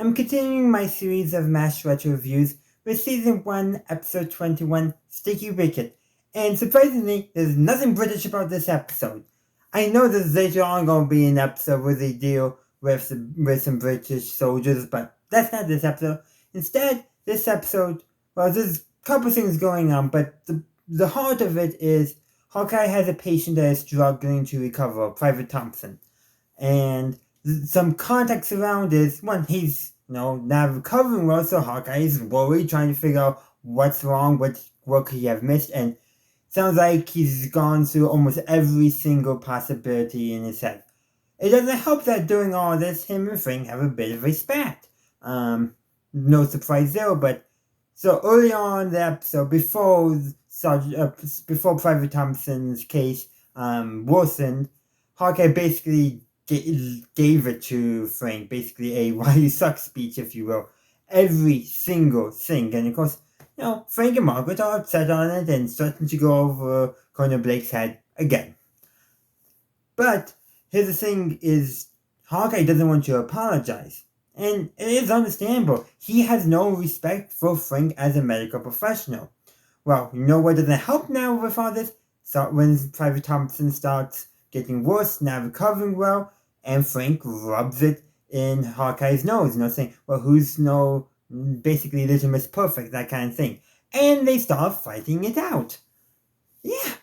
I'm continuing my series of MASH retro reviews with Season 1, Episode 21, Sticky Wicket, and surprisingly, there's nothing British about this episode. I know there's later on going to be an episode where they deal with some British soldiers, but that's not this episode. Instead, this episode, well, there's a couple things going on, but the heart of it is Hawkeye has a patient that is struggling to recover, Private Thompson. And some context around is, one, he's not recovering well, so Hawkeye is worried, trying to figure out what's wrong, what could he have missed, and sounds like he's gone through almost every single possibility in his head. It doesn't help that during all this, him and Frank have a bit of a spat. No surprise there, but so early on in the episode, before Private Thompson's case worsened, Hawkeye basically gave it to Frank, basically a why you suck speech, if you will. Every single thing. And of course, Frank and Margaret are upset on it and starting to go over Colonel Blake's head again. But here's the thing is, Hawkeye doesn't want to apologize. And it is understandable. He has no respect for Frank as a medical professional. Well, you know what doesn't help now with all this? So when Private Thompson starts getting worse, not recovering well, and Frank rubs it in Hawkeye's nose, saying, well, who's basically Little Miss Perfect, that kind of thing. And they start fighting it out. Yeah,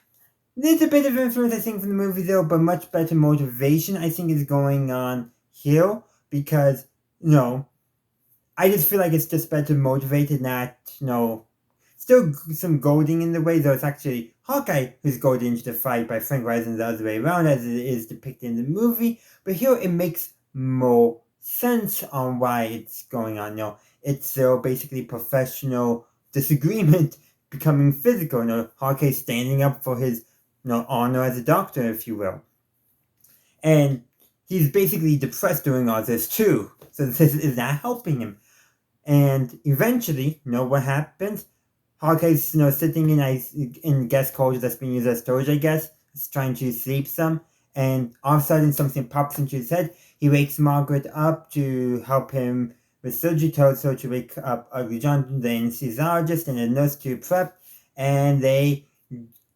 there's a bit of influence, I think, from the movie, though, but much better motivation, I think, is going on here, because, I just feel like it's just better motivated, not, still some goading in the way, though it's actually Hawkeye who's goaded into the fight by Frank rather than the other way around, as it is depicted in the movie. But here it makes more sense on why it's going on. It's still basically professional disagreement becoming physical. Hawkeye standing up for his honor as a doctor, if you will. And he's basically depressed doing all this too. So this is not helping him. And eventually, what happens? Hawkeye's, sitting in guest quarters that's being used as storage, I guess. He's trying to sleep some. And all of a sudden, something pops into his head. He wakes Margaret up to help him with surgery, tells her to wake up Ugly John, the anesthesiologist, and a nurse to prep. And they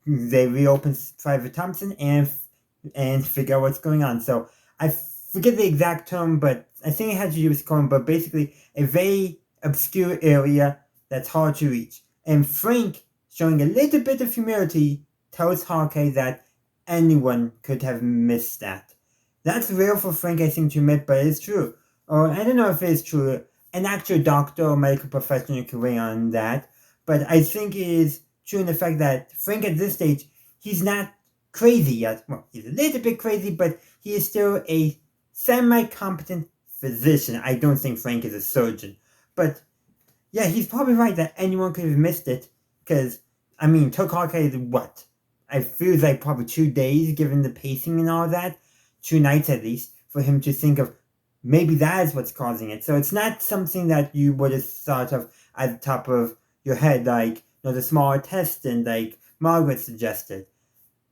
reopen Private Thompson and figure out what's going on. So I forget the exact term, but I think it had to do with colon, but basically a very obscure area that's hard to reach. And Frank, showing a little bit of humility, tells Hawkeye that anyone could have missed that. That's real for Frank, I think, to admit, but it's true. Or I don't know if it's true. An actual doctor or medical professional can weigh on that. But I think it is true in the fact that Frank at this stage, he's not crazy yet. Well, he's a little bit crazy, but he is still a semi-competent physician. I don't think Frank is a surgeon. But yeah, he's probably right that anyone could have missed it. Because, took Hawkeye what? I feel like probably 2 days, given the pacing and all that. 2 nights at least, for him to think of maybe that is what's causing it. So it's not something that you would have thought of at the top of your head, like, the smaller intestine, like Margaret suggested.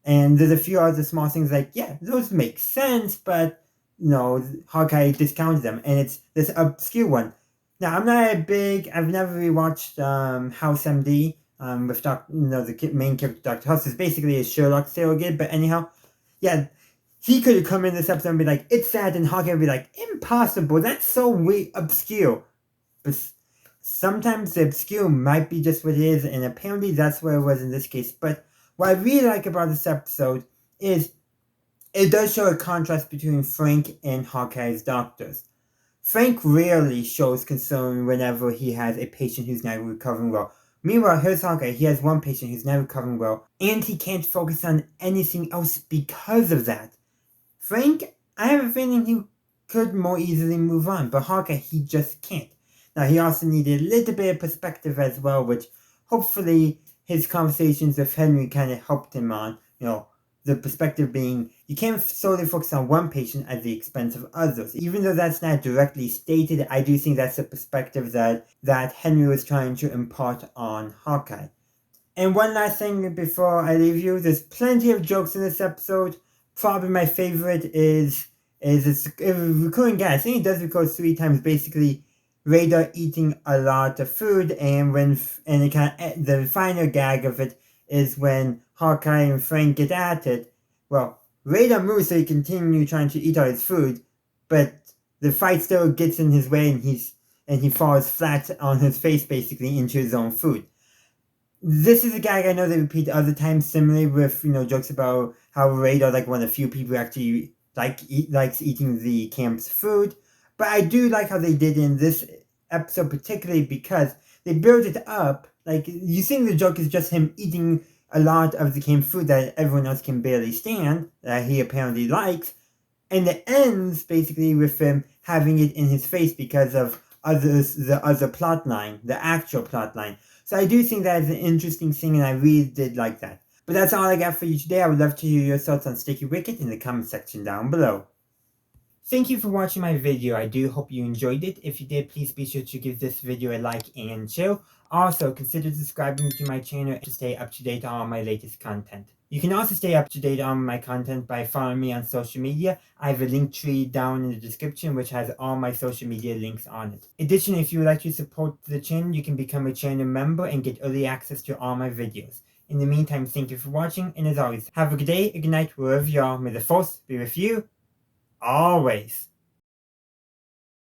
And there's a few other small things like, yeah, those make sense, but, Hawkeye discounted them. And it's this obscure one. Now, I've never rewatched House MD with the main character, Dr. House. Is basically a Sherlock surrogate, but anyhow, yeah, he could have come in this episode and be like, it's sad, and Hawkeye would be like, impossible, that's so obscure. But sometimes the obscure might be just what it is, and apparently that's what it was in this case. But what I really like about this episode is it does show a contrast between Frank and Hawkeye's doctors. Frank rarely shows concern whenever he has a patient who's not recovering well. Meanwhile, here's Hawkeye. He has one patient who's not recovering well, and he can't focus on anything else because of that. Frank, I have a feeling he could more easily move on, but Hawkeye, he just can't. Now, he also needed a little bit of perspective as well, which hopefully his conversations with Henry kind of helped him on, the perspective being, you can't solely focus on one patient at the expense of others. Even though that's not directly stated, I do think that's the perspective that Henry was trying to impart on Hawkeye. And one last thing before I leave you, there's plenty of jokes in this episode. Probably my favorite is this recurring guy. I think he does record 3 times, basically Radar eating a lot of food, and the final gag of it is when Hawkeye and Frank get at it. Well, Radar moves so he continue trying to eat all his food, but the fight still gets in his way, and he falls flat on his face basically into his own food. This is a gag I know they repeat other times, similarly with jokes about how Radar like one of the few people who actually likes eating the camp's food. But I do like how they did in this episode, particularly because they build it up. Like you think the joke is just him eating a lot of the camp food that everyone else can barely stand, that he apparently likes, and it ends basically with him having it in his face because of the other plot line, the actual plot line. So I do think that is an interesting thing, and I really did like that. But that's all I got for you today. I would love to hear your thoughts on Sticky Wicket in the comment section down below. Thank you for watching my video. I do hope you enjoyed it. If you did, please be sure to give this video a like and share. Also, consider subscribing to my channel to stay up to date on all my latest content. You can also stay up to date on my content by following me on social media. I have a link tree down in the description which has all my social media links on it. Additionally, if you would like to support the channel, you can become a channel member and get early access to all my videos. In the meantime, thank you for watching, and as always, have a good day, a good night, wherever you are. May the force be with you always.